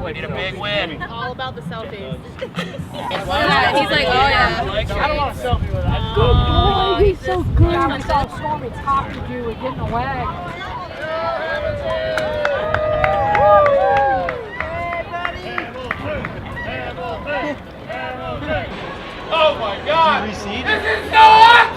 We need a big win. All about the selfies. He's like, oh yeah. I don't want a selfie with that. Good boy, he's so good. I saw Stormy talking to you and getting away. Oh my God! This is so awkward!